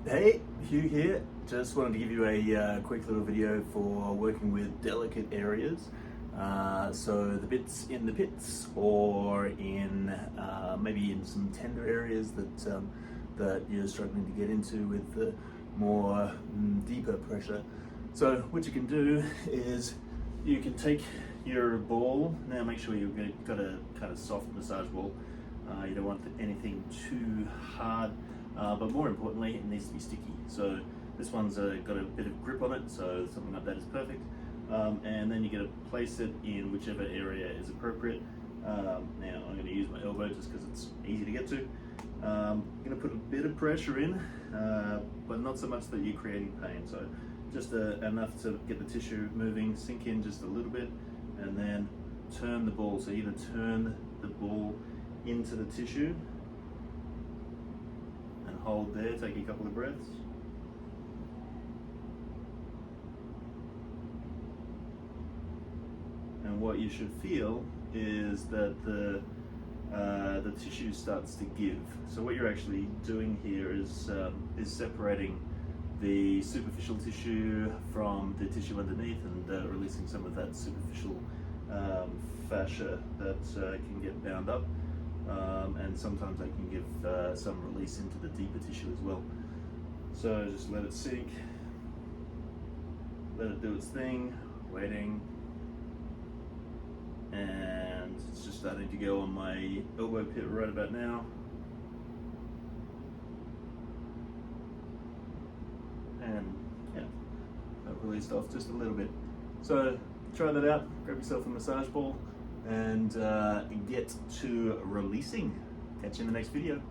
Hey, Hugh here. Just wanted to give you a quick little video for working with delicate areas. So the bits in the pits, or in maybe in some tender areas that you're struggling to get into with the more deeper pressure. So what you can do is you can take your ball. Now make sure you've got a kind of soft massage ball. You don't want anything too hard. But more importantly, it needs to be sticky. So this one's got a bit of grip on it, so something like that is perfect. And then you're going to place it in whichever area is appropriate. Now I'm going to use my elbow just because it's easy to get to. I'm going to put a bit of pressure in, but not so much that you're creating pain. So just enough to get the tissue moving, sink in just a little bit, and then turn the ball. So either turn the ball into the tissue, hold there, take a couple of breaths. And what you should feel is that the tissue starts to give. So what you're actually doing here is separating the superficial tissue from the tissue underneath, and releasing some of that superficial fascia that can get bound up. And sometimes they can give some release into the deeper tissue as well. So just let it sink, let it do its thing, waiting, and it's just starting to go on my elbow pit right about now. And yeah, that released off just a little bit. So try that out, grab yourself a massage ball, and get to releasing. Catch you in the next video.